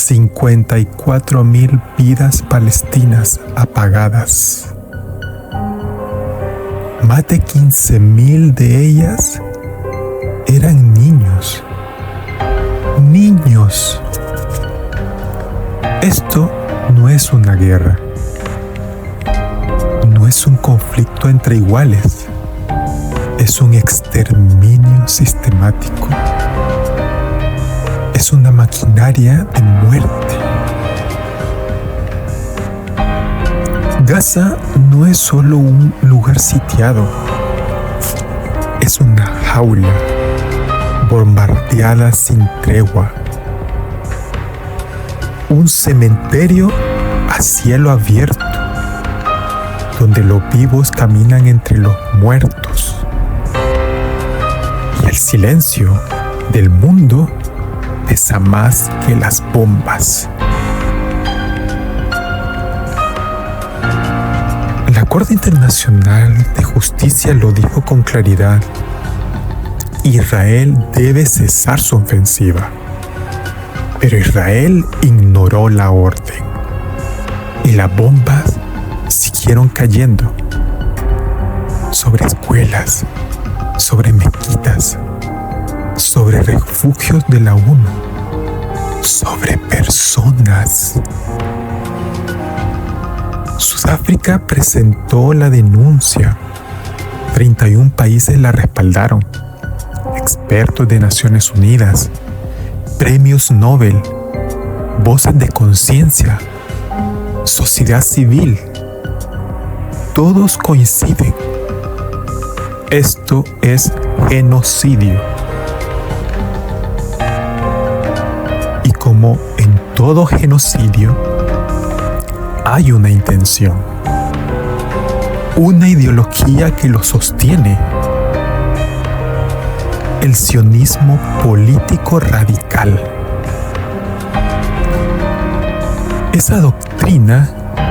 54.000 vidas palestinas apagadas. Más de 15.000 de ellas eran niños. ¡Niños! Esto no es una guerra. No es un conflicto entre iguales. Es un exterminio sistemático. Es una maquinaria de muerte. Gaza no es solo un lugar sitiado. Es una jaula bombardeada sin tregua. Un cementerio a cielo abierto, donde los vivos caminan entre los muertos. Y el silencio del mundo pesa más que las bombas. La Corte Internacional de Justicia lo dijo con claridad. Israel debe cesar su ofensiva. Pero Israel ignoró la orden. Y las bombas siguieron cayendo sobre escuelas, sobre mezquitas, sobre refugios de la ONU, sobre personas. Sudáfrica presentó la denuncia. 31 países la respaldaron. Expertos de Naciones Unidas, premios Nobel, voces de conciencia, sociedad civil, todos coinciden. Esto es genocidio. Y como en todo genocidio, hay una intención, una ideología que lo sostiene. El sionismo político radical. Esa doctrina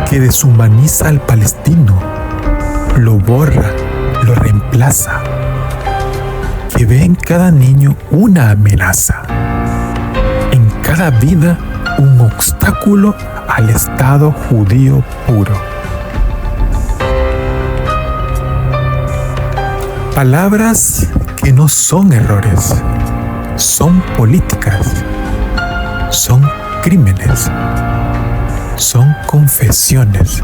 que deshumaniza al palestino, lo borra, lo reemplaza, que ve en cada niño una amenaza, en cada vida un obstáculo al Estado judío puro. Palabras que no son errores, son políticas, son crímenes, son confesiones.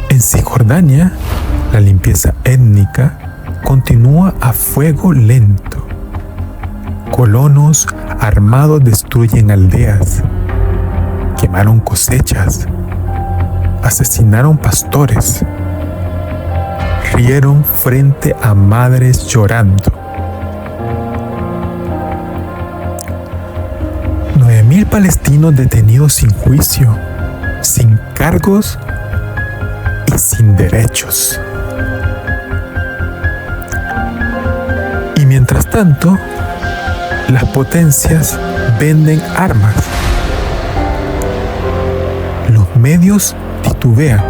En Cisjordania, la limpieza étnica continúa a fuego lento. Colonos armados destruyen aldeas, quemaron cosechas, asesinaron pastores, rieron frente a madres llorando. 9.000 palestinos detenidos sin juicio, sin cargos y sin derechos. Y mientras tanto, las potencias venden armas. Los medios titubean.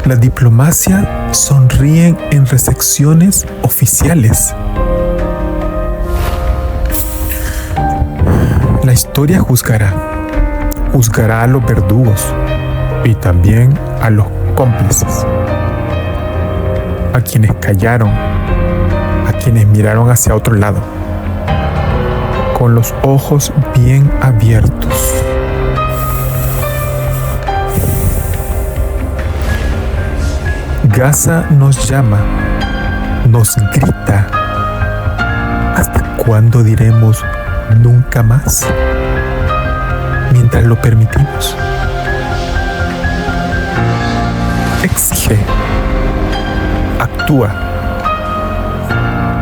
La diplomacia sonríen en recepciones oficiales. La historia juzgará a los verdugos y también a los cómplices, a quienes callaron, a quienes miraron hacia otro lado, con los ojos bien abiertos. Gaza nos llama, nos grita. ¿Hasta cuándo diremos nunca más? Mientras lo permitimos. Exige, actúa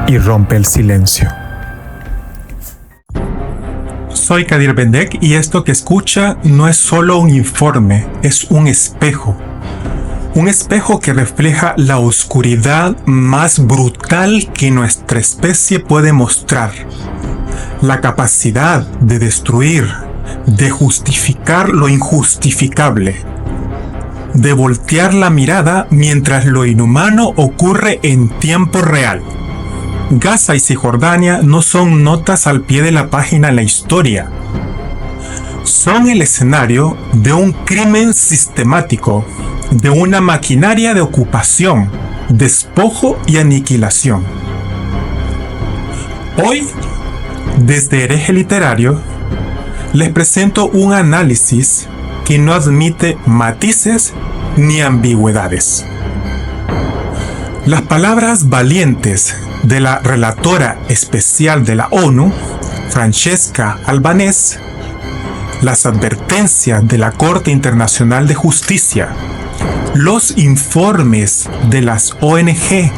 y rompe el silencio. Soy Kadir Bendek y esto que escucha no es solo un informe, es un espejo. Un espejo que refleja la oscuridad más brutal que nuestra especie puede mostrar. La capacidad de destruir, de justificar lo injustificable, de voltear la mirada mientras lo inhumano ocurre en tiempo real. Gaza y Cisjordania no son notas al pie de la página en la historia. Son el escenario de un crimen sistemático, de una maquinaria de ocupación, despojo y aniquilación. Hoy, desde Hereje Literario, les presento un análisis que no admite matices ni ambigüedades. Las palabras valientes de la relatora especial de la ONU, Francesca Albanese, las advertencias de la Corte Internacional de Justicia, los informes de las ONG,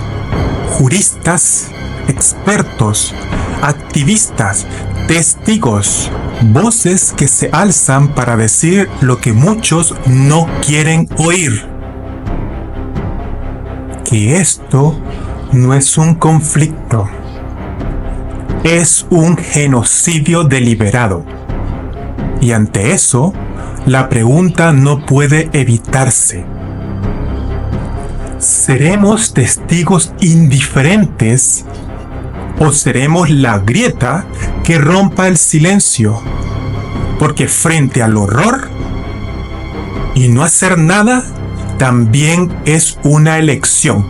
juristas, expertos, activistas, testigos, voces que se alzan para decir lo que muchos no quieren oír. Que esto no es un conflicto, es un genocidio deliberado. Y ante eso, la pregunta no puede evitarse. ¿Seremos testigos indiferentes o seremos la grieta que rompa el silencio? Porque frente al horror y no hacer nada también es una elección.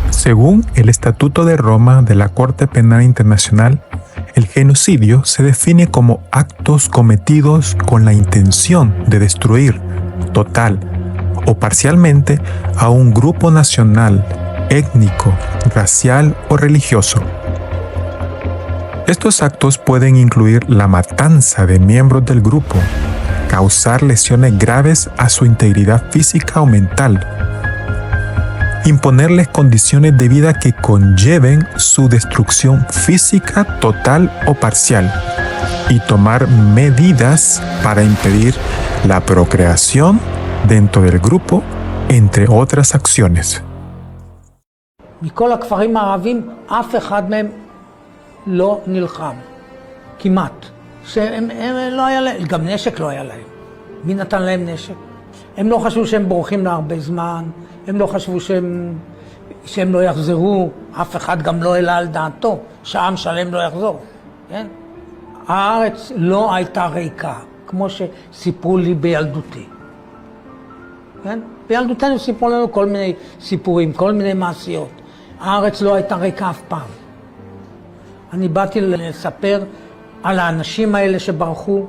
Según el Estatuto de Roma de la Corte Penal Internacional, el genocidio se define como actos cometidos con la intención de destruir, total o parcialmente, a un grupo nacional, étnico, racial o religioso. Estos actos pueden incluir la matanza de miembros del grupo, causar lesiones graves a su integridad física o mental, imponerles condiciones de vida que conlleven su destrucción física total o parcial y tomar medidas para impedir la procreación dentro del grupo, entre otras acciones. מכל הכפרים הערבים אף אחד מהם לא נלחם, כמעט. שהם לא היה להם, גם נשק לא היה להם. מי נתן להם נשק? הם לא חשבו שהם בורחים להרבה זמן, הם לא חשבו שהם לא יחזרו, אף אחד גם לא העלה על דעתו, שעם שלם לא יחזור. כן? הארץ לא הייתה ריקה, כמו שסיפרו לי בילדותי. כן? בילדותנו סיפרו לנו כל מיני סיפורים, כל מיני מעשיות. הארץ לא הייתה ריקה אף פעם. אני באתי לספר על האנשים האלה שברחו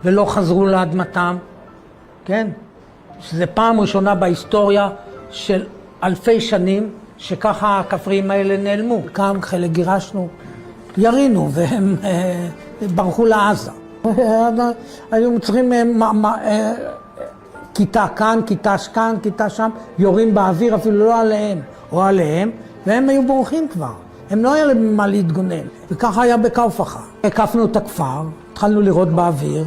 ולא חזרו לאדמתם, כן? שזה פעם ראשונה בהיסטוריה של אלפי שנים שככה הכפריים האלה נעלמו. כאן חלק גירשנו, ירינו והם ברחו לעזה. היו צריכים כיתה כאן, כיתה כאן, כיתה שם, יורים באוויר אפילו לא עליהם או עליהם, והם היו בורחים כבר. הם לא היה להם מה להתגונן. וככה היה בקאופחה. הקפנו את הכפר, התחלנו לראות באוויר,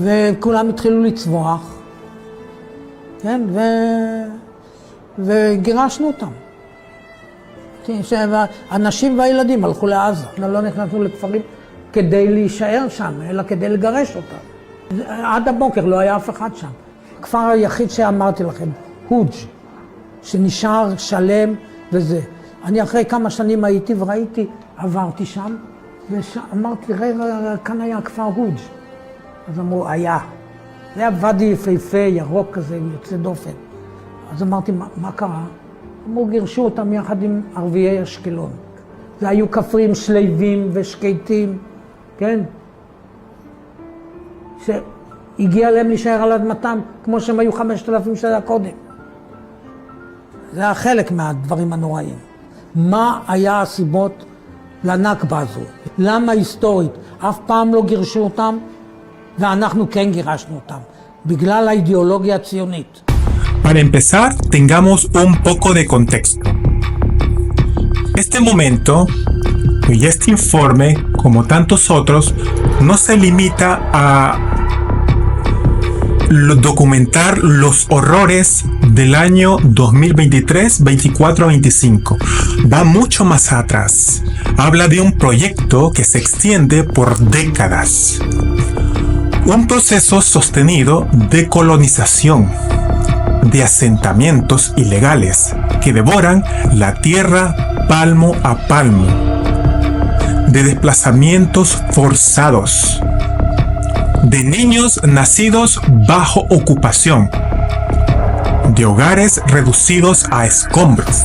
וכולם התחילו לצבוח, כן? וגירשנו אותם. הנשים והילדים הלכו לעזה. לא נכנסנו לכפרים כדי להישאר שם, אלא כדי לגרש אותם. עד הבוקר לא היה אף אחד שם. הכפר היחיד שאמרתי לכם, הוג', שנשאר שלם וזה. אני אחרי כמה שנים הייתי וראיתי, עברתי שם, ואמרתי, רגע, כאן היה כפר הוג'. אז אמרו, היה. זה היה ואדי יפהפה, ירוק כזה, יוצא דופן. אז אמרתי, מה קרה? אמרו, גירשו אותם יחד עם ערביי אשקלון. זה היו כפרים שלווים ושקטים, כן? שהגיע להם להישאר על אדמתם, כמו שהם היו 5,000 שנה קודם. זה היה חלק מהדברים הנוראים. מה היה הסיבות לנכבה הזו? למה היסטורית? אף פעם לא גירשו אותם, ואנחנו כן גירשנו אותם, בגלל האידיאולוגיה הציונית. Para empezar, tengamos un poco de contexto. Este momento y este informe, como tantos otros, no se limita a documentar los horrores del año 2023, 24, 25. Va mucho más atrás. Habla de un proyecto que se extiende por décadas. Un proceso sostenido de colonización, de asentamientos ilegales que devoran la tierra palmo a palmo, de desplazamientos forzados, de niños nacidos bajo ocupación, de hogares reducidos a escombros,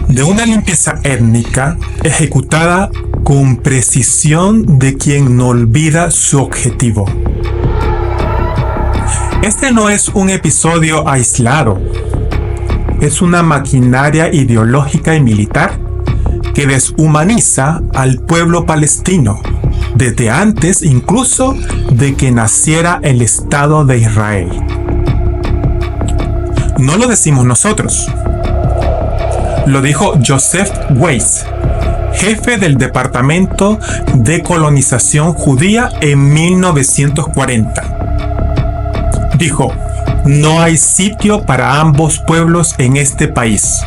de una limpieza étnica ejecutada con precisión de quien no olvida su objetivo. Este no es un episodio aislado, es una maquinaria ideológica y militar que deshumaniza al pueblo palestino desde antes incluso de que naciera el Estado de Israel. No lo decimos nosotros. Lo dijo Joseph Weiss, jefe del Departamento de Colonización Judía en 1940. Dijo: no hay sitio para ambos pueblos en este país.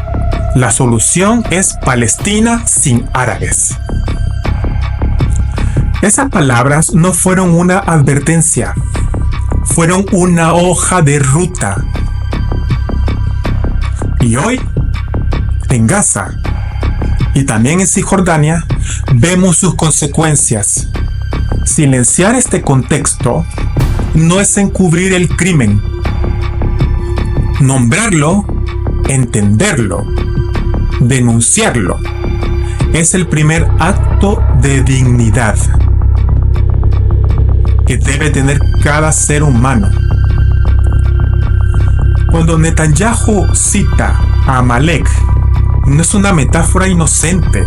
La solución es Palestina sin árabes. Esas palabras no fueron una advertencia, fueron una hoja de ruta. Y hoy, en Gaza y también en Cisjordania, vemos sus consecuencias. Silenciar este contexto no es encubrir el crimen. Nombrarlo, entenderlo, denunciarlo, es el primer acto de dignidad que debe tener cada ser humano. Cuando Netanyahu cita a Amalek, no es una metáfora inocente.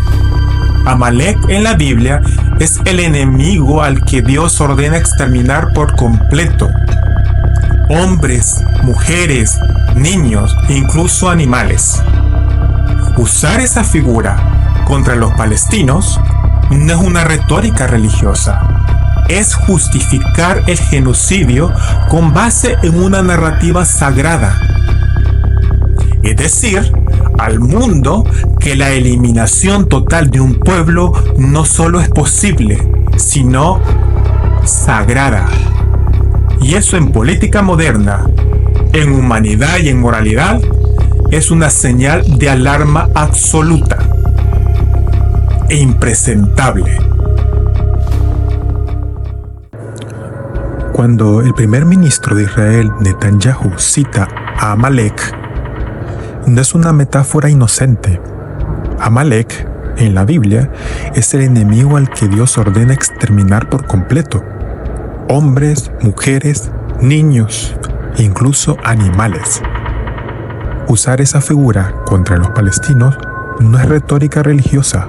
Amalek en la Biblia es el enemigo al que Dios ordena exterminar por completo. Hombres, mujeres, niños e incluso animales. Usar esa figura contra los palestinos no es una retórica religiosa. Es justificar el genocidio con base en una narrativa sagrada. Es decir, al mundo que la eliminación total de un pueblo no solo es posible, sino sagrada. Y eso en política moderna, en humanidad y en moralidad, es una señal de alarma absoluta e impresentable. Cuando el primer ministro de Israel, Netanyahu, cita a Amalek, no es una metáfora inocente. Amalek, en la Biblia, es el enemigo al que Dios ordena exterminar por completo. Hombres, mujeres, niños e incluso animales. Usar esa figura contra los palestinos no es retórica religiosa.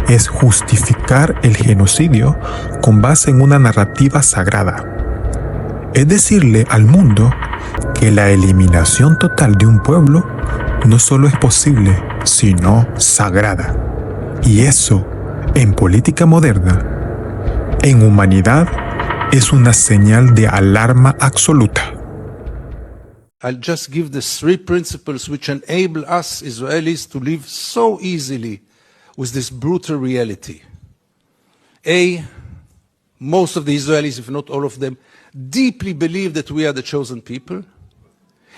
Es justificar el genocidio con base en una narrativa sagrada. Es decirle al mundo que la eliminación total de un pueblo no solo es posible, sino sagrada. Y eso, en política moderna, en humanidad, es una señal de alarma absoluta. I'll just give the 3 principles which enable us Israelis to live so easily with this brutal reality. A, most of the Israelis, if not all of them, deeply believe that we are the chosen people.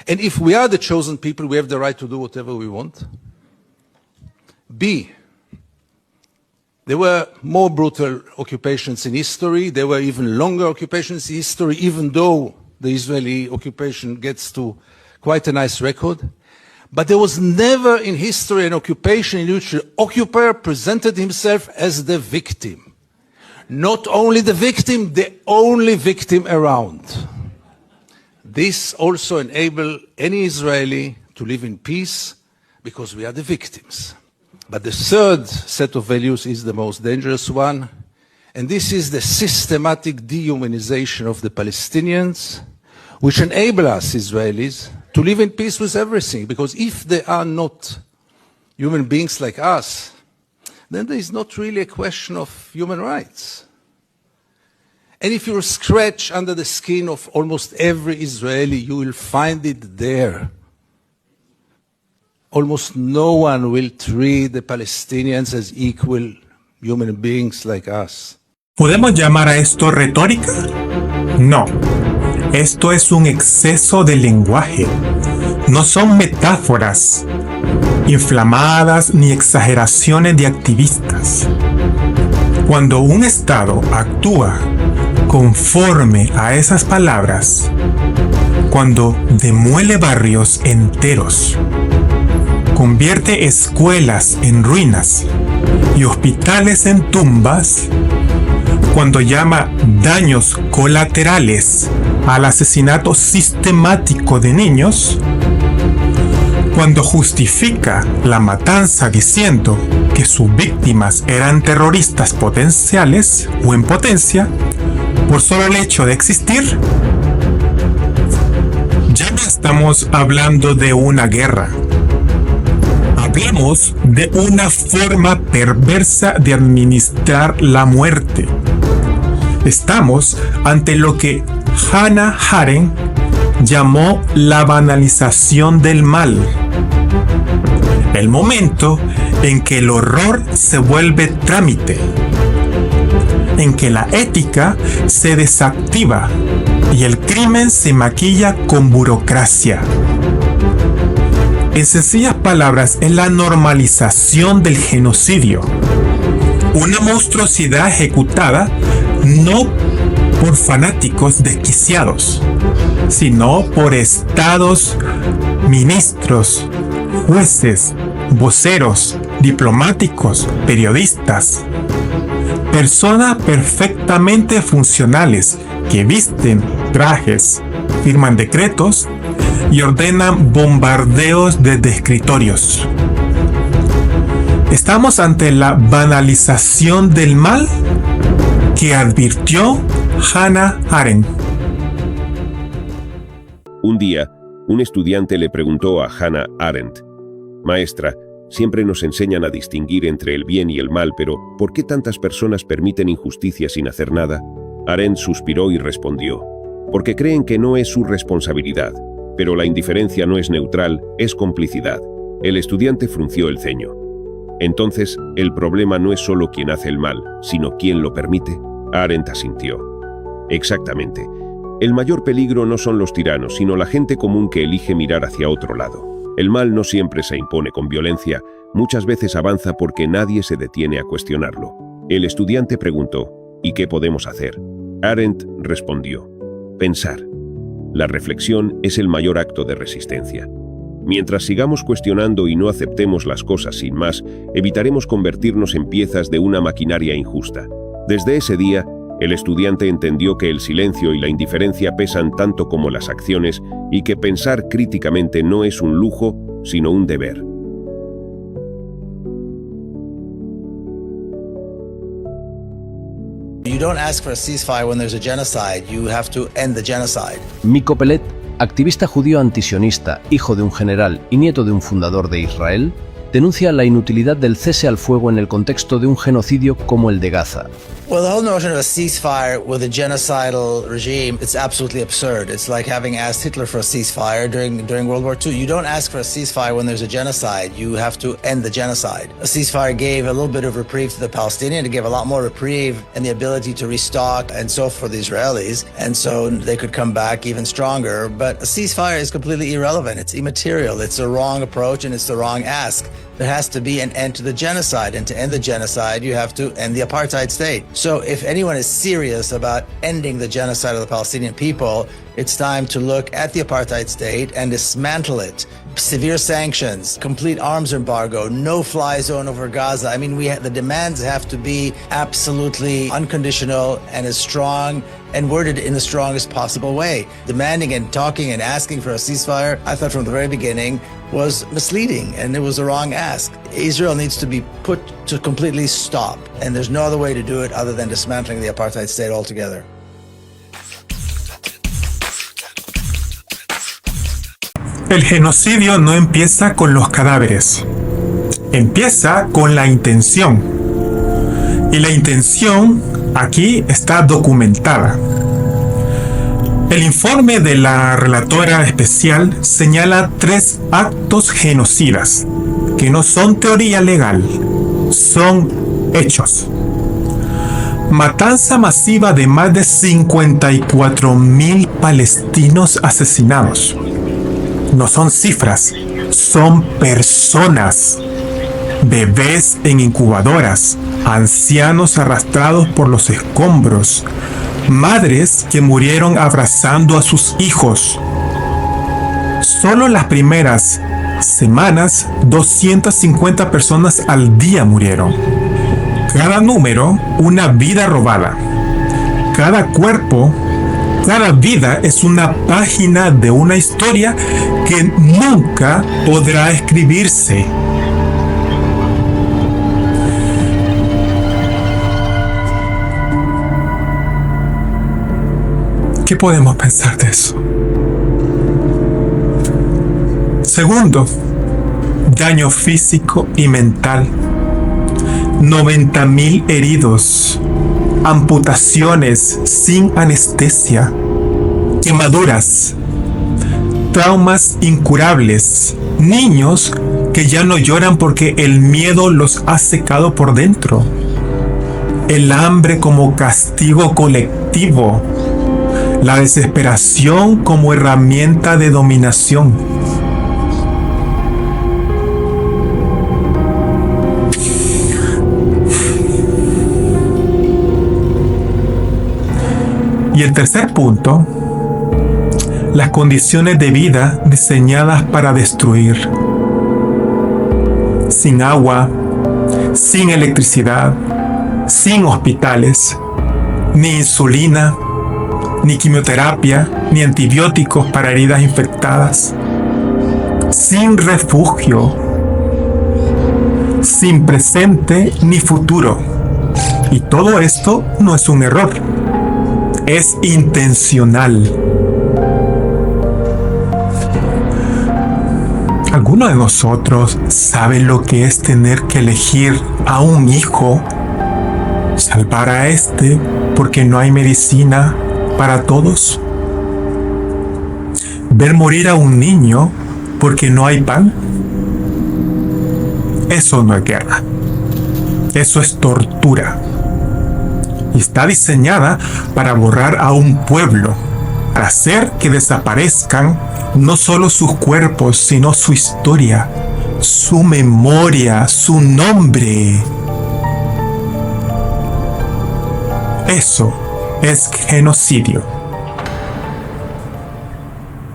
And if we are the chosen people, we have the right to do whatever we want. B, there were more brutal occupations in history. There were even longer occupations in history, even though the Israeli occupation gets to quite a nice record. But there was never in history an occupation in which the occupier presented himself as the victim. Not only the victim, the only victim around. This also enables any Israeli to live in peace because we are the victims. But the third set of values is the most dangerous one, and this is the systematic dehumanization of the Palestinians, which enable us Israelis to live in peace with everything, because if they are not human beings like us, then there is not really a question of human rights. And if you scratch under the skin of almost every Israeli, you will find it there. Almost no one will treat the Palestinians as equal human beings like us. ¿Podemos llamar a esto retórica? No. Esto es un exceso de lenguaje. No son metáforas inflamadas ni exageraciones de activistas. Cuando un Estado actúa conforme a esas palabras, cuando demuele barrios enteros, convierte escuelas en ruinas y hospitales en tumbas, cuando llama daños colaterales al asesinato sistemático de niños, cuando justifica la matanza diciendo que sus víctimas eran terroristas potenciales o en potencia por solo el hecho de existir, ya no estamos hablando de una guerra. Hablamos de una forma perversa de administrar la muerte. Estamos ante lo que Hannah Arendt llamó la banalización del mal. El momento en que el horror se vuelve trámite, en que la ética se desactiva y el crimen se maquilla con burocracia. En sencillas palabras, es la normalización del genocidio. Una monstruosidad ejecutada no por fanáticos desquiciados, sino por estados, ministros, jueces, voceros, diplomáticos, periodistas. Personas perfectamente funcionales que visten trajes, firman decretos y ordenan bombardeos desde escritorios. Estamos ante la banalización del mal que advirtió Hannah Arendt. Un día, un estudiante le preguntó a Hannah Arendt: «Maestra, siempre nos enseñan a distinguir entre el bien y el mal, pero ¿por qué tantas personas permiten injusticia sin hacer nada?». Arendt suspiró y respondió: «Porque creen que no es su responsabilidad. Pero la indiferencia no es neutral, es complicidad». El estudiante frunció el ceño. «Entonces, el problema no es solo quien hace el mal, sino quien lo permite». Arendt asintió. «Exactamente. El mayor peligro no son los tiranos, sino la gente común que elige mirar hacia otro lado. El mal no siempre se impone con violencia, muchas veces avanza porque nadie se detiene a cuestionarlo». El estudiante preguntó: «¿Y qué podemos hacer?». Arendt respondió: «Pensar. La reflexión es el mayor acto de resistencia. Mientras sigamos cuestionando y no aceptemos las cosas sin más, evitaremos convertirnos en piezas de una maquinaria injusta». Desde ese día, el estudiante entendió que el silencio y la indiferencia pesan tanto como las acciones y que pensar críticamente no es un lujo, sino un deber. You don't ask for a ceasefire when there's a genocide. You have to end the genocide. Miko Peled, activista judío antisionista, hijo de un general y nieto de un fundador de Israel, denuncia la inutilidad del cese al fuego en el contexto de un genocidio como el de Gaza. Well, the whole notion of a ceasefire with a genocidal regime, it's absolutely absurd. It's like having asked Hitler for a ceasefire during World War II. You don't ask for a ceasefire when there's a genocide. You have to end the genocide. A ceasefire gave a little bit of reprieve to the Palestinians. It gave a lot more reprieve and the ability to restock and so for the Israelis. And so they could come back even stronger. But a ceasefire is completely irrelevant. It's immaterial. It's the wrong approach and it's the wrong ask. There has to be an end to the genocide. And to end the genocide, you have to end the apartheid state. So if anyone is serious about ending the genocide of the Palestinian people, it's time to look at the apartheid state and dismantle it. Severe sanctions, complete arms embargo, no-fly zone over Gaza. I mean, the demands have to be absolutely unconditional and as strong and worded in the strongest possible way. Demanding and talking and asking for a ceasefire, I thought from the very beginning, was misleading and it was the wrong ask. Israel needs to be put to completely stop, and there's no other way to do it other than dismantling the apartheid state altogether. El genocidio no empieza con los cadáveres, empieza con la intención. Y la intención aquí está documentada. El informe de la relatora especial señala 3 actos genocidas, que no son teoría legal, son hechos. Matanza masiva de más de 54,000 palestinos asesinados. No son cifras, son personas. Bebés en incubadoras, ancianos arrastrados por los escombros, madres que murieron abrazando a sus hijos. Solo las primeras semanas, 250 personas al día murieron. Cada número, una vida robada. Cada cuerpo, cada vida es una página de una historia que nunca podrá escribirse. ¿Qué podemos pensar de eso? Segundo, daño físico y mental. 90.000 heridos, amputaciones sin anestesia, quemaduras, traumas incurables, niños que ya no lloran porque el miedo los ha secado por dentro, el hambre como castigo colectivo, la desesperación como herramienta de dominación. Y el tercer punto, las condiciones de vida diseñadas para destruir. Sin agua, sin electricidad, sin hospitales, ni insulina, ni quimioterapia, ni antibióticos para heridas infectadas, sin refugio, sin presente ni futuro. Y todo esto no es un error, es intencional. ¿Alguno de nosotros sabe lo que es tener que elegir a un hijo? ¿Salvar a este porque no hay medicina para todos? ¿Ver morir a un niño porque no hay pan? Eso no es guerra. Eso es tortura. Y está diseñada para borrar a un pueblo, para hacer que desaparezcan no solo sus cuerpos, sino su historia, su memoria, su nombre. Eso es genocidio.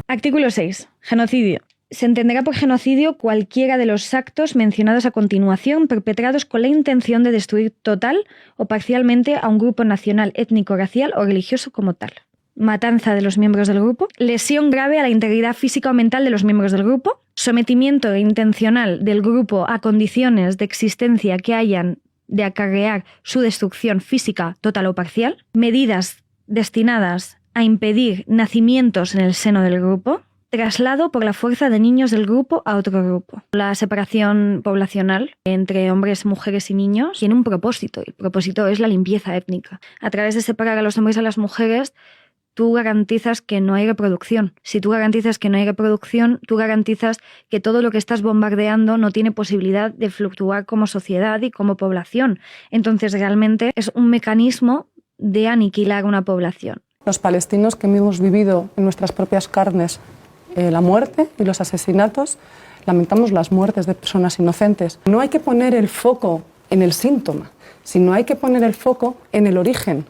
Artículo 6. Genocidio. Se entenderá por genocidio cualquiera de los actos mencionados a continuación perpetrados con la intención de destruir total o parcialmente a un grupo nacional, étnico, racial o religioso como tal. Matanza de los miembros del grupo, lesión grave a la integridad física o mental de los miembros del grupo, sometimiento intencional del grupo a condiciones de existencia que hayan de acarrear su destrucción física total o parcial, medidas destinadas a impedir nacimientos en el seno del grupo, traslado por la fuerza de niños del grupo a otro grupo. La separación poblacional entre hombres, mujeres y niños tiene un propósito. El propósito es la limpieza étnica. A través de separar a los hombres y a las mujeres, tú garantizas que no hay reproducción. Si tú garantizas que no hay reproducción, tú garantizas que todo lo que estás bombardeando no tiene posibilidad de fluctuar como sociedad y como población. Entonces, realmente es un mecanismo de aniquilar una población. Los palestinos que hemos vivido en nuestras propias carnes la muerte y los asesinatos, lamentamos las muertes de personas inocentes. No hay que poner el foco en el síntoma, sino hay que poner el foco en el origen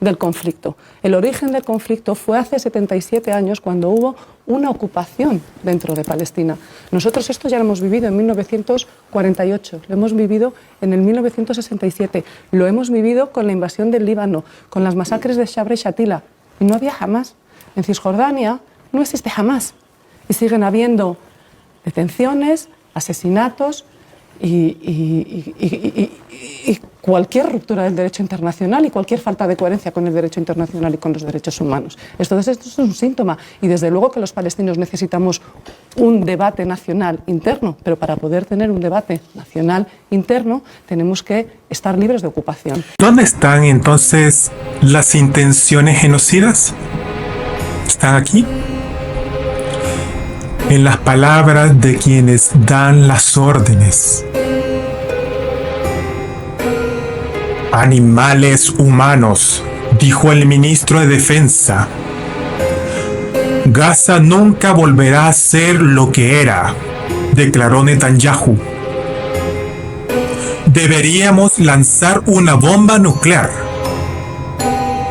del conflicto. El origen del conflicto fue hace 77 años cuando hubo una ocupación dentro de Palestina. Nosotros esto ya lo hemos vivido en 1948, lo hemos vivido en el 1967, lo hemos vivido con la invasión del Líbano, con las masacres de Sabra y Shatila, y no había Hamás. En Cisjordania no existe Hamás y siguen habiendo detenciones, asesinatos y cualquier ruptura del derecho internacional y cualquier falta de coherencia con el derecho internacional y con los derechos humanos. Entonces esto es un síntoma y desde luego que los palestinos necesitamos un debate nacional interno, pero para poder tener un debate nacional interno tenemos que estar libres de ocupación. ¿Dónde están entonces las intenciones genocidas? ¿Están aquí? En las palabras de quienes dan las órdenes. Animales humanos, dijo el ministro de Defensa. Gaza nunca volverá a ser lo que era, declaró Netanyahu. Deberíamos lanzar una bomba nuclear,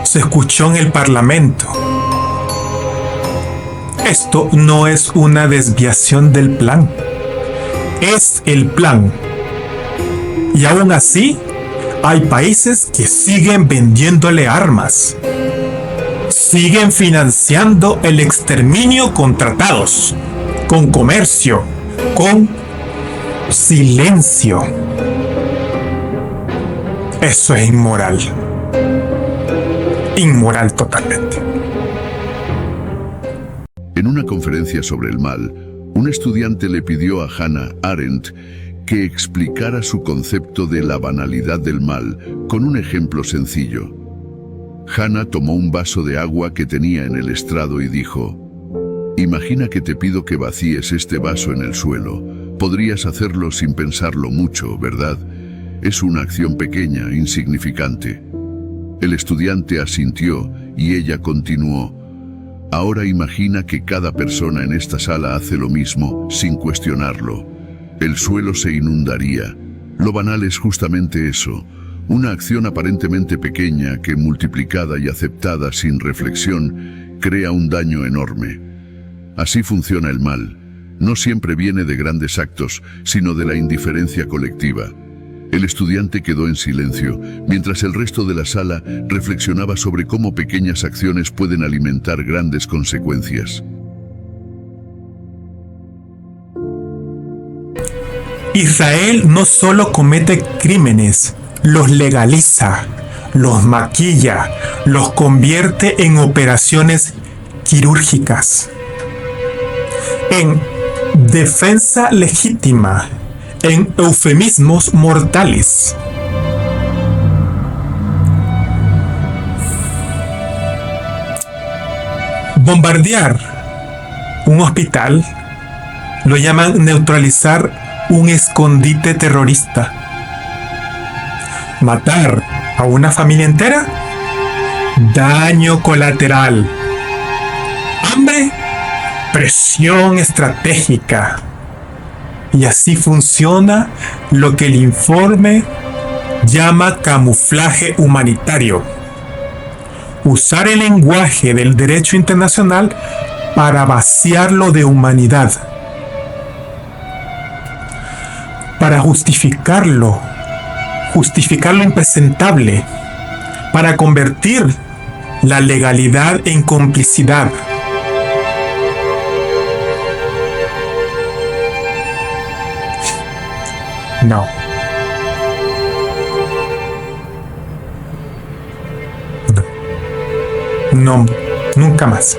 se escuchó en el Parlamento. Esto no es una desviación del plan, es el plan. Y aún así, hay países que siguen vendiéndole armas. Siguen financiando el exterminio con tratados, con comercio, con silencio. Eso es inmoral. Inmoral totalmente. En una conferencia sobre el mal, un estudiante le pidió a Hannah Arendt que explicara su concepto de la banalidad del mal con un ejemplo sencillo. Hannah tomó un vaso de agua que tenía en el estrado y dijo: «Imagina que te pido que vacíes este vaso en el suelo. Podrías hacerlo sin pensarlo mucho, ¿verdad? Es una acción pequeña, insignificante». El estudiante asintió y ella continuó: «Ahora imagina que cada persona en esta sala hace lo mismo, sin cuestionarlo. El suelo se inundaría. Lo banal es justamente eso, una acción aparentemente pequeña que, multiplicada y aceptada sin reflexión, crea un daño enorme. Así funciona el mal. No siempre viene de grandes actos, sino de la indiferencia colectiva». El estudiante quedó en silencio, mientras el resto de la sala reflexionaba sobre cómo pequeñas acciones pueden alimentar grandes consecuencias. Israel no solo comete crímenes, los legaliza, los maquilla, los convierte en operaciones quirúrgicas, en defensa legítima, en eufemismos mortales. Bombardear un hospital lo llaman neutralizar un escondite terrorista. Matar a una familia entera, daño colateral. Hambre, presión estratégica. Y así funciona lo que el informe llama camuflaje humanitario. Usar el lenguaje del derecho internacional para vaciarlo de humanidad. Para justificarlo impresentable. Para convertir la legalidad en complicidad. No. No, nunca más.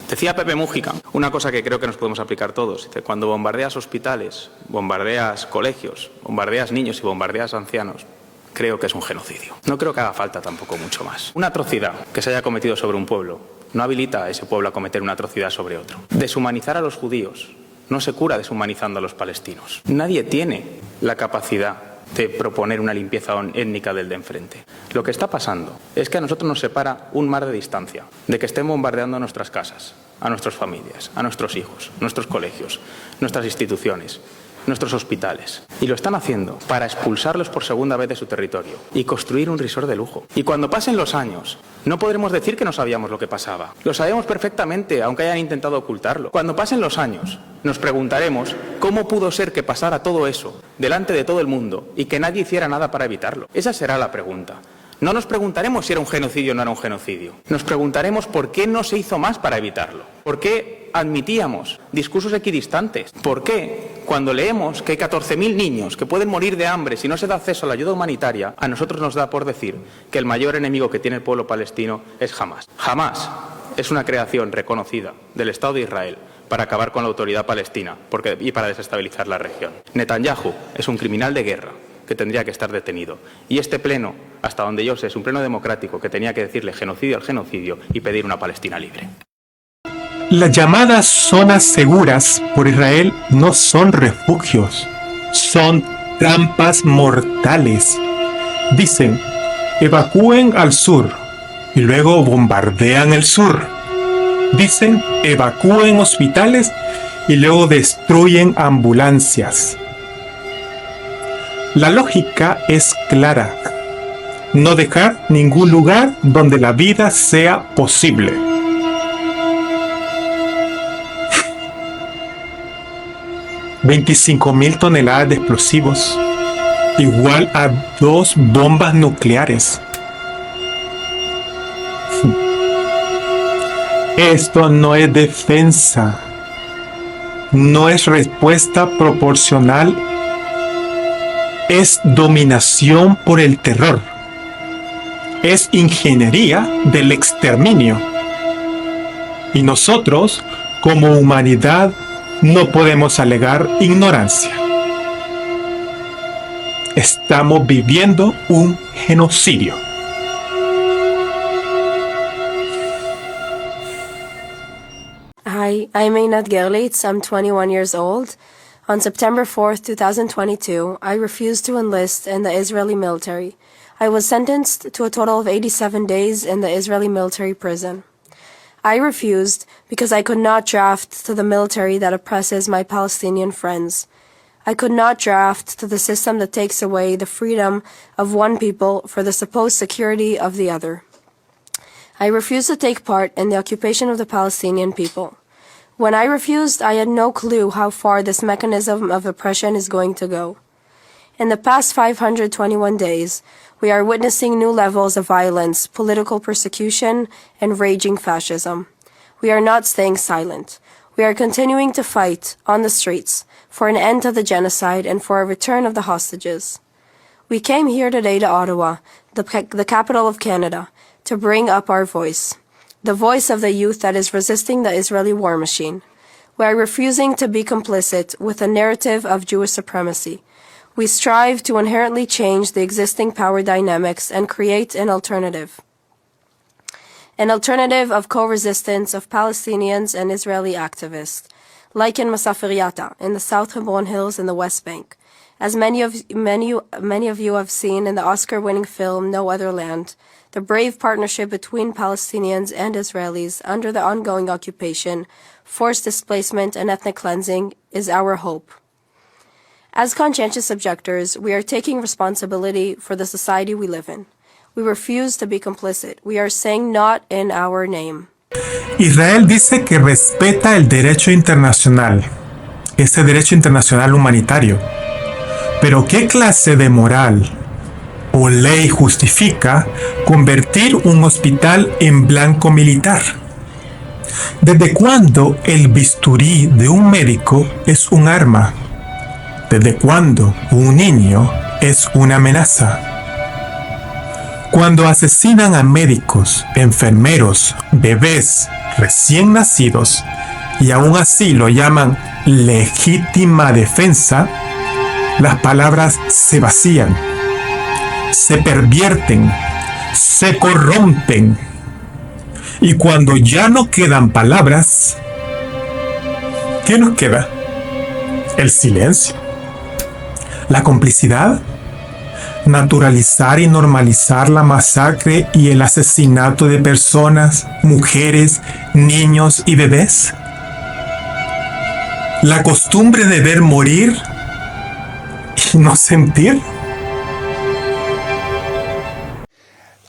Decía Pepe Mújica, una cosa que creo que nos podemos aplicar todos. Dice, cuando bombardeas hospitales, bombardeas colegios, bombardeas niños y bombardeas ancianos, creo que es un genocidio. No creo que haga falta tampoco mucho más. Una atrocidad que se haya cometido sobre un pueblo no habilita a ese pueblo a cometer una atrocidad sobre otro. Deshumanizar a los judíos no se cura deshumanizando a los palestinos. Nadie tiene la capacidad de proponer una limpieza étnica del de enfrente. Lo que está pasando es que a nosotros nos separa un mar de distancia de que estén bombardeando nuestras casas, a nuestras familias, a nuestros hijos, nuestros colegios, nuestras instituciones, nuestros hospitales. Y lo están haciendo para expulsarlos por segunda vez de su territorio y construir un resort de lujo. Y cuando pasen los años, no podremos decir que no sabíamos lo que pasaba. Lo sabemos perfectamente, aunque hayan intentado ocultarlo. Cuando pasen los años, nos preguntaremos cómo pudo ser que pasara todo eso delante de todo el mundo y que nadie hiciera nada para evitarlo. Esa será la pregunta. No nos preguntaremos si era un genocidio o no era un genocidio. Nos preguntaremos por qué no se hizo más para evitarlo. ¿Por qué admitíamos discursos equidistantes? ¿Por qué, cuando leemos que hay 14.000 niños que pueden morir de hambre si no se da acceso a la ayuda humanitaria, a nosotros nos da por decir que el mayor enemigo que tiene el pueblo palestino es Hamás? Hamás es una creación reconocida del Estado de Israel para acabar con la autoridad palestina y para desestabilizar la región. Netanyahu es un criminal de guerra que tendría que estar detenido. Y este pleno, hasta donde yo sé, es un pleno democrático que tenía que decirle genocidio al genocidio y pedir una Palestina libre. Las llamadas zonas seguras por Israel no son refugios, son trampas mortales. Dicen, evacúen al sur y luego bombardean el sur. Dicen evacúen hospitales y luego destruyen ambulancias. La lógica es clara. No dejar ningún lugar donde la vida sea posible. $25,000 toneladas de explosivos, igual a 2 bombas nucleares. Esto no es defensa, no es respuesta proporcional, es dominación por el terror, es ingeniería del exterminio. Y nosotros, como humanidad, no podemos alegar ignorancia. Estamos viviendo un genocidio. Hi, I'm Einat Gerlitz. I'm 21 years old. On September 4th, 2022, I refused to enlist in the Israeli military. I was sentenced to a total of 87 days in the Israeli military prison. I refused because I could not draft to the military that oppresses my Palestinian friends. I could not draft to the system that takes away the freedom of one people for the supposed security of the other. I refused to take part in the occupation of the Palestinian people. When I refused, I had no clue how far this mechanism of oppression is going to go. In the past 521 days, we are witnessing new levels of violence, political persecution, and raging fascism. We are not staying silent. We are continuing to fight on the streets for an end to the genocide and for a return of the hostages. We came here today to Ottawa, the capital of Canada, to bring up our voice, the voice of the youth that is resisting the Israeli war machine. We are refusing to be complicit with a narrative of Jewish supremacy. We strive to inherently change the existing power dynamics and create an alternative. An alternative of co-resistance of Palestinians and Israeli activists, like in Masafer Yatta, in the South Hebron Hills in the West Bank. As many of you have seen in the Oscar-winning film No Other Land, the brave partnership between Palestinians and Israelis under the ongoing occupation, forced displacement, and ethnic cleansing is our hope. As conscientious objectors, we are taking responsibility for the society we live in. We refuse to be complicit. We are saying not in our name. Israel dice que respeta el derecho internacional, ese derecho internacional humanitario. Pero ¿qué clase de moral o ley justifica convertir un hospital en blanco militar? ¿Desde cuándo el bisturí de un médico es un arma? ¿Desde cuándo un niño es una amenaza? Cuando asesinan a médicos, enfermeros, bebés recién nacidos y aún así lo llaman legítima defensa, las palabras se vacían, se pervierten, se corrompen. Y cuando ya no quedan palabras, ¿qué nos queda? El silencio. La complicidad, naturalizar y normalizar la masacre y el asesinato de personas, mujeres, niños y bebés. La costumbre de ver morir y no sentir.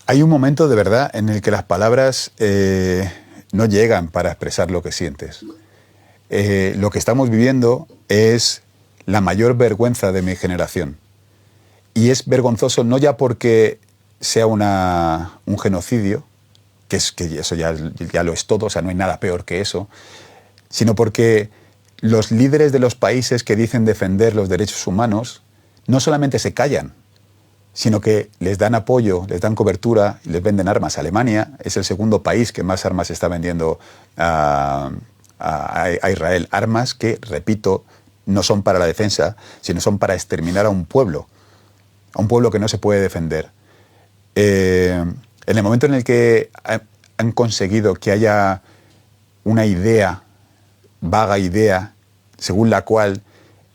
Hay un momento de verdad en el que las palabras no llegan para expresar lo que sientes. Lo que estamos viviendo es la mayor vergüenza de mi generación. Y es vergonzoso no ya porque sea un genocidio, que eso ya lo es todo, o sea, no hay nada peor que eso, sino porque los líderes de los países que dicen defender los derechos humanos no solamente se callan, sino que les dan apoyo, les dan cobertura y les venden armas. Alemania es el segundo país que más armas está vendiendo a Israel. Armas que, repito, no son para la defensa, sino son para exterminar a un pueblo que no se puede defender. En el momento en el que han conseguido que haya una idea, vaga idea, según la cual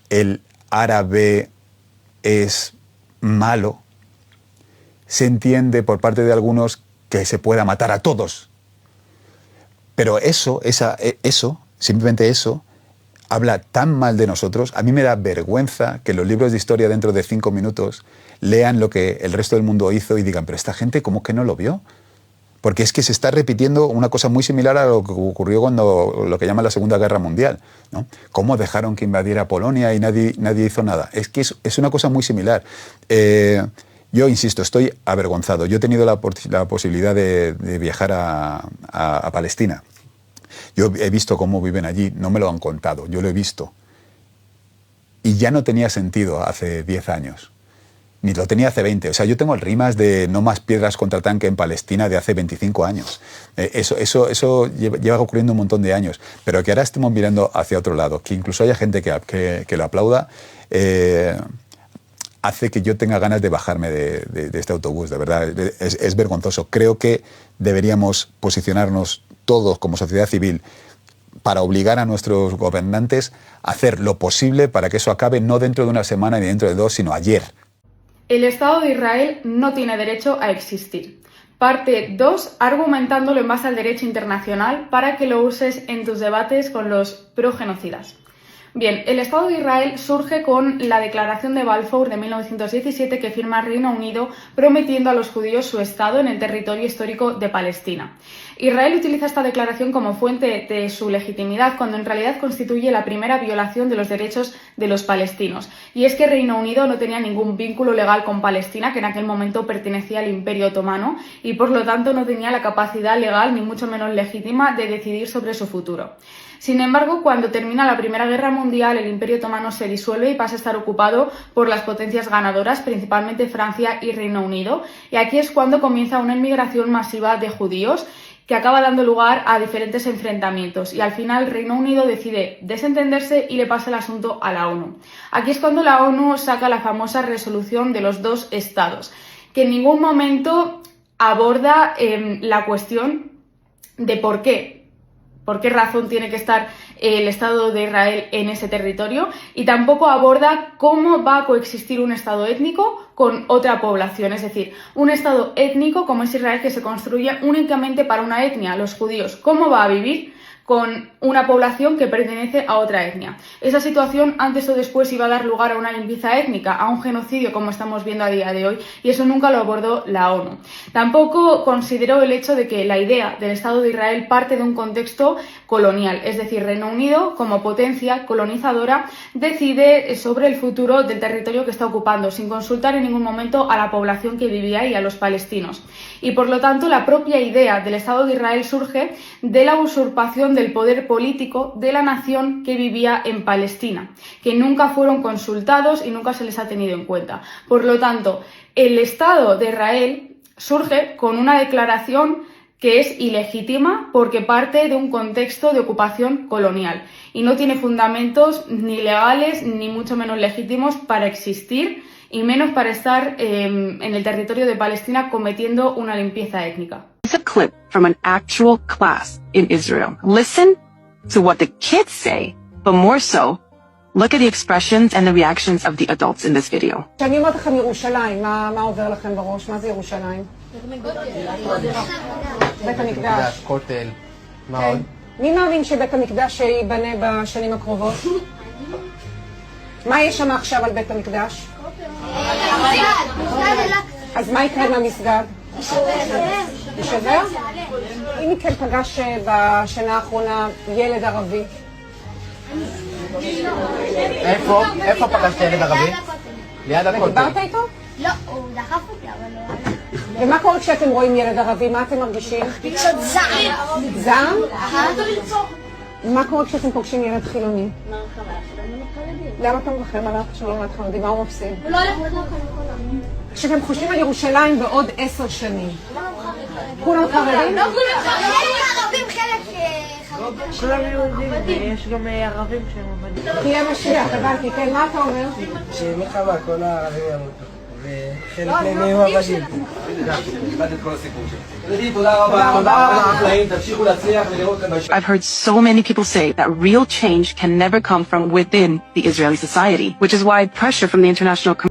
el árabe es malo, se entiende por parte de algunos que se pueda matar a todos. Pero eso, simplemente eso, habla tan mal de nosotros. A mí me da vergüenza que los libros de historia dentro de 5 minutos lean lo que el resto del mundo hizo y digan, pero esta gente, ¿cómo que no lo vio? Porque es que se está repitiendo una cosa muy similar a lo que ocurrió cuando lo que llaman la Segunda Guerra Mundial, ¿no? Cómo dejaron que invadiera Polonia y nadie hizo nada. Es que es una cosa muy similar. Yo insisto, estoy avergonzado. Yo he tenido la posibilidad de viajar a Palestina. Yo he visto cómo viven allí, no me lo han contado, yo lo he visto. Y ya no tenía sentido hace 10 años. Ni lo tenía hace 20. O sea, yo tengo el rimas de no más piedras contra tanque en Palestina de hace 25 años. Eso lleva ocurriendo un montón de años. Pero que ahora estemos mirando hacia otro lado, que incluso haya gente que lo aplauda, hace que yo tenga ganas de bajarme de este autobús, de verdad. Es vergonzoso. Creo que deberíamos posicionarnos todos como sociedad civil para obligar a nuestros gobernantes a hacer lo posible para que eso acabe no dentro de una semana ni dentro de 2, sino ayer. El Estado de Israel no tiene derecho a existir. Parte 2, argumentándolo en base al derecho internacional para que lo uses en tus debates con los progenocidas. Bien, el Estado de Israel surge con la Declaración de Balfour de 1917 que firma Reino Unido prometiendo a los judíos su Estado en el territorio histórico de Palestina. Israel utiliza esta declaración como fuente de su legitimidad cuando en realidad constituye la primera violación de los derechos de los palestinos. Y es que Reino Unido no tenía ningún vínculo legal con Palestina, que en aquel momento pertenecía al Imperio Otomano, y por lo tanto no tenía la capacidad legal, ni mucho menos legítima, de decidir sobre su futuro. Sin embargo, cuando termina la Primera Guerra Mundial, el Imperio Otomano se disuelve y pasa a estar ocupado por las potencias ganadoras, principalmente Francia y Reino Unido. Y aquí es cuando comienza una inmigración masiva de judíos que acaba dando lugar a diferentes enfrentamientos. Y al final Reino Unido decide desentenderse y le pasa el asunto a la ONU. Aquí es cuando la ONU saca la famosa resolución de los 2 estados, que en ningún momento aborda la cuestión de por qué razón tiene que estar el Estado de Israel en ese territorio, y tampoco aborda cómo va a coexistir un Estado étnico con otra población, es decir, un Estado étnico como es Israel que se construye únicamente para una etnia, los judíos, ¿cómo va a vivir con una población que pertenece a otra etnia? Esa situación antes o después iba a dar lugar a una limpieza étnica, a un genocidio como estamos viendo a día de hoy, y eso nunca lo abordó la ONU. Tampoco consideró el hecho de que la idea del Estado de Israel parte de un contexto colonial, es decir, Reino Unido como potencia colonizadora decide sobre el futuro del territorio que está ocupando, sin consultar en ningún momento a la población que vivía ahí, a los palestinos. Y por lo tanto la propia idea del Estado de Israel surge de la usurpación del poder político de la nación que vivía en Palestina, que nunca fueron consultados y nunca se les ha tenido en cuenta. Por lo tanto, el Estado de Israel surge con una declaración que es ilegítima porque parte de un contexto de ocupación colonial y no tiene fundamentos ni legales ni mucho menos legítimos para existir y menos para estar en el territorio de Palestina cometiendo una limpieza étnica. It's a clip from an actual class in Israel. Listen to what the kids say, but more so, look at the expressions and the reactions of the adults in this video. כשאני אומרת לכם ירושלים, מה עובר לכם בראש? מה זה ירושלים? בית המקדש. כותל. מה עוד? מי מאמין שבית המקדש ייבנה בשנים הקרובות? מה יש שם עכשיו על בית המקדש? אז מה יקרה עם המסגד? יישבר? אם מכן פגש בשנה האחרונה ילד ערבי? איפה פגשת ילד ערבי? ליד הכותל. ודיברת איתו? לא, הוא דחף אותי, אבל לא... ומה קורה כשאתם רואים ילד ערבי? מה אתם מרגישים? רגשות זעם. זעם? מה קורה כשאתם פוגשים ילד חילוני? למה אתה מבחר עליו כשאני ילד חילוני? מה הוא מפסיד? הוא לא הולך לחילוני. כשאתם חושבים על ירושלים בעוד 10 שנים, כולם חרדים? לא כולם חרדים, ערבים חלק חרדים. כולם יהודים, ויש גם ערבים שהם עובדים. תהיה משיח, הבנתי, כן, מה אתה אומר? שמלחמה כל הערבים ימותו, וחלק מהם יהיו עבדים. I've heard so many people say that real change can never come from within the Israeli society, which is why pressure from the international community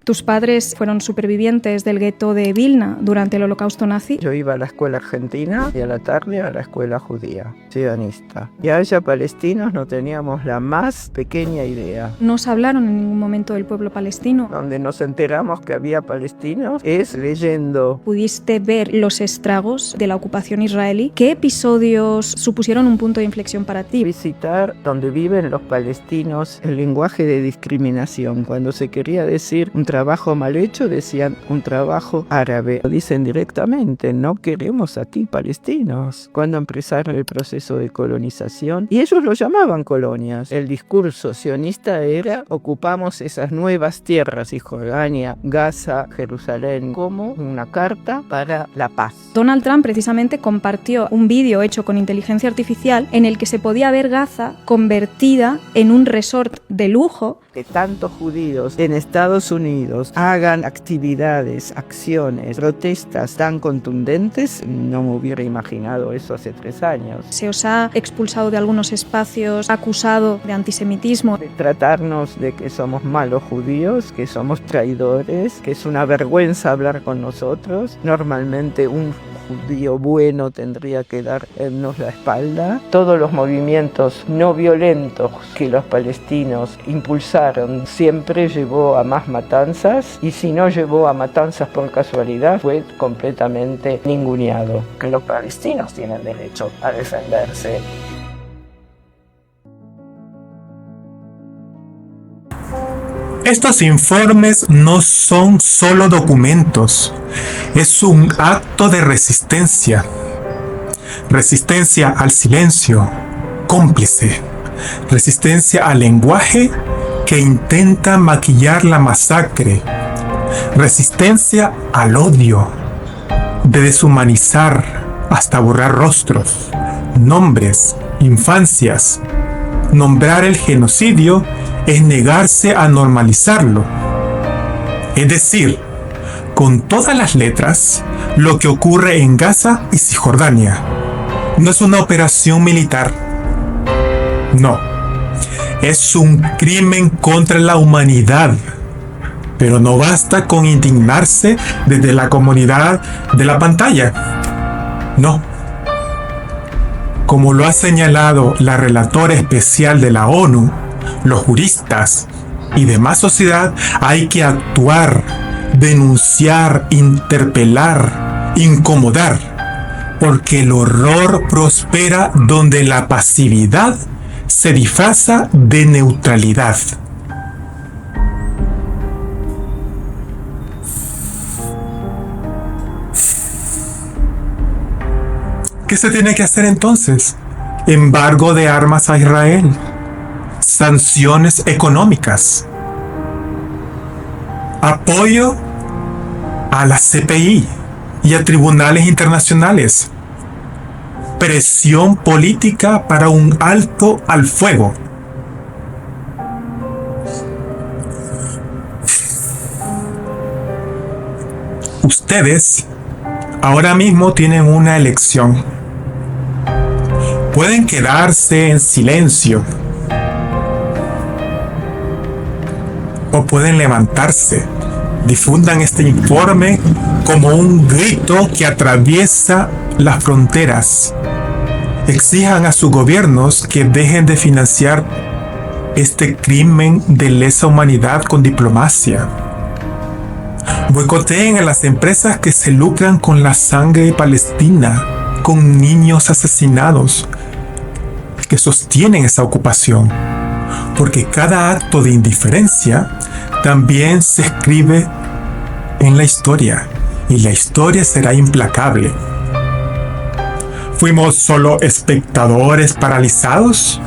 Tus padres fueron supervivientes del gueto de Vilna durante el Holocausto nazi. Yo iba a la escuela argentina y a la tarde a la escuela judía, sionista. Y allá palestinos no teníamos la más pequeña idea. No os hablaron en ningún momento del pueblo palestino. Donde nos enteramos que había palestinos es leyendo. Pudiste ver los estragos de la ocupación israelí. ¿Qué episodios supusieron un punto de inflexión para ti? Visitar donde viven los palestinos, el lenguaje de discriminación. Cuando se quería decir un trabajo mal hecho, decían un trabajo árabe. Lo dicen directamente, no queremos aquí palestinos. Cuando empezaron el proceso de colonización, y ellos lo llamaban colonias. El discurso sionista era: ocupamos esas nuevas tierras, Cisjordania, Gaza, Jerusalén, como una carta para la paz. Donald Trump precisamente compartió un vídeo hecho con inteligencia artificial en el que se podía ver Gaza convertida en un resort de lujo. Que tantos judíos en Estados Unidos hagan actividades, acciones, protestas tan contundentes, no me hubiera imaginado eso hace 3 años. Se os ha expulsado de algunos espacios, acusado de antisemitismo. De tratarnos de que somos malos judíos, que somos traidores, que es una vergüenza hablar con nosotros. Normalmente un judío bueno tendría que darnos la espalda. Todos los movimientos no violentos que los palestinos impulsaron siempre llevó a más matanzas, y si no llevó a matanzas por casualidad fue completamente ninguneado. Que los palestinos tienen derecho a defenderse. Estos informes no son solo documentos, es un acto de resistencia. Resistencia al silencio, cómplice. Resistencia al lenguaje que intenta maquillar la masacre. Resistencia al odio, de deshumanizar hasta borrar rostros, nombres, infancias. Nombrar el genocidio es negarse a normalizarlo. Es decir, con todas las letras, lo que ocurre en Gaza y Cisjordania no es una operación militar. No, es un crimen contra la humanidad. Pero no basta con indignarse desde la comunidad de la pantalla. No. Como lo ha señalado la relatora especial de la ONU, los juristas y demás sociedad, hay que actuar, denunciar, interpelar, incomodar, porque el horror prospera donde la pasividad se disfraza de neutralidad. ¿Qué se tiene que hacer entonces? Embargo de armas a Israel, sanciones económicas, apoyo a la CPI y a tribunales internacionales, presión política para un alto al fuego. Ustedes ahora mismo tienen una elección. Pueden quedarse en silencio o pueden levantarse. Difundan este informe como un grito que atraviesa las fronteras. Exijan a sus gobiernos que dejen de financiar este crimen de lesa humanidad con diplomacia. Boicoteen a las empresas que se lucran con la sangre palestina, con niños asesinados, que sostienen esa ocupación, porque cada acto de indiferencia también se escribe en la historia, y la historia será implacable. ¿Fuimos solo espectadores paralizados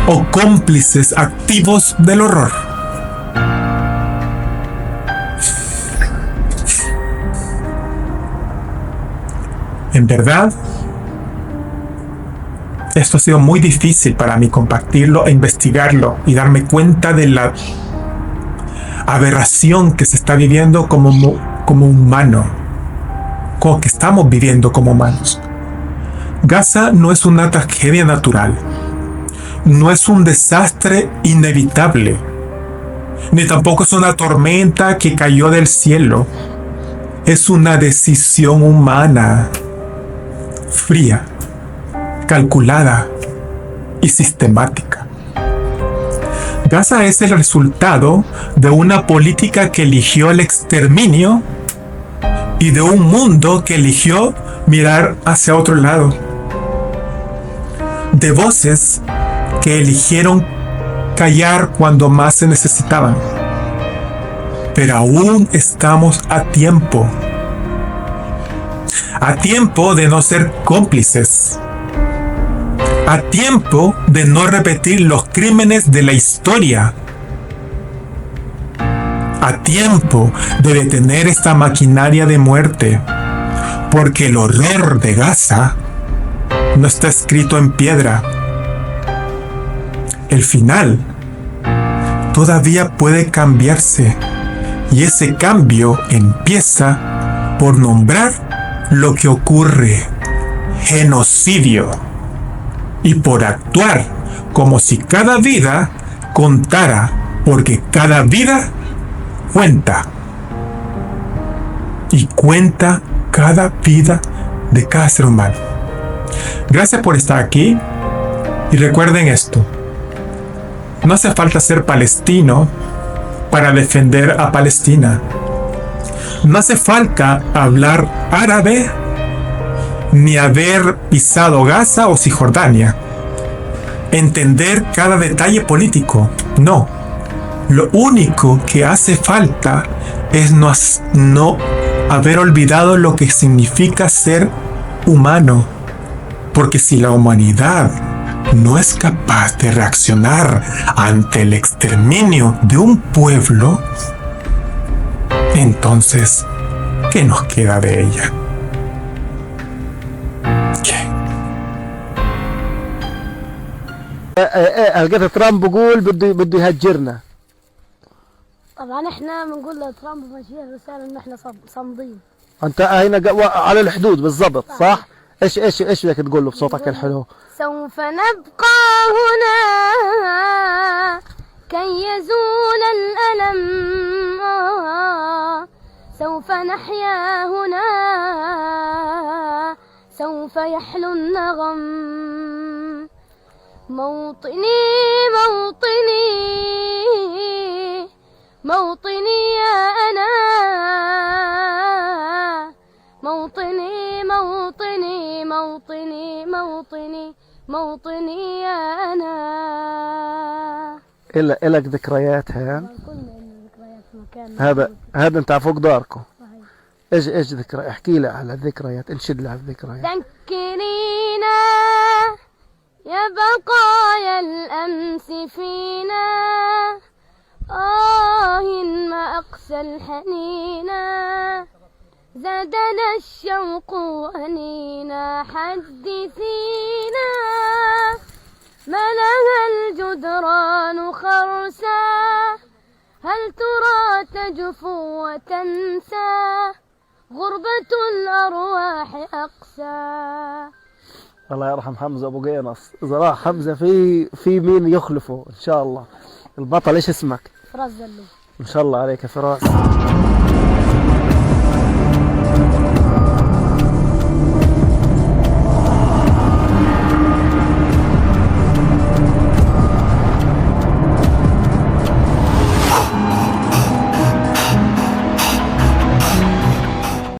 o cómplices activos del horror? En verdad, esto ha sido muy difícil para mí compartirlo e investigarlo y darme cuenta de la aberración que se está viviendo como humano, como que estamos viviendo como humanos. Gaza no es una tragedia natural, no es un desastre inevitable, ni tampoco es una tormenta que cayó del cielo. Es una decisión humana, fría, calculada y sistemática. Gaza es el resultado de una política que eligió el exterminio y de un mundo que eligió mirar hacia otro lado. De voces que eligieron callar cuando más se necesitaban. Pero aún estamos a tiempo. A tiempo de no ser cómplices. A tiempo de no repetir los crímenes de la historia. A tiempo de detener esta maquinaria de muerte. Porque el horror de Gaza no está escrito en piedra. El final todavía puede cambiarse. Y ese cambio empieza por nombrar lo que ocurre. Genocidio. Y por actuar como si cada vida contara, porque cada vida cuenta. Y cuenta cada vida de cada ser humano. Gracias por estar aquí y recuerden esto. No hace falta ser palestino para defender a Palestina. No hace falta hablar árabe ni haber pisado Gaza o Cisjordania. Entender cada detalle político. No. Lo único que hace falta es no haber olvidado lo que significa ser humano. Porque si la humanidad no es capaz de reaccionar ante el exterminio de un pueblo, entonces, ¿qué nos queda de ella? لقيت ترامب بقول بده يهجرنا. طبعا احنا بنقول لترامب ماشيين رساله ان احنا صامدين. انت هنا على الحدود بالضبط صح؟ ايش بدك تقول له بصوتك الحلو؟ سوف نبقى هنا كي يزول الألم. سوف نحيا هنا سوف يحلو النغم. موطني موطني موطني يا أنا. موطني موطني موطني موطني موطني يا أنا. إلك ذكريات هان؟ هذا انت على فوق داركم. ايش ذكرى؟ احكي لي على الذكريات، انشد لي على الذكريات. ذكرينا يا بقايا الأمس فينا. ما أقسى الحنينا. زادنا الشوق وأنينا. حدثينا ما لها الجدران خرسا. هل ترى تجفو وتنسى. غربة الأرواح أقسى. الله يرحم حمزة أبو قينص. إذا راح حمزة في مين يخلفه إن شاء الله. البطل إيش اسمك؟ فراس زلو. إن شاء الله عليك يا فراس.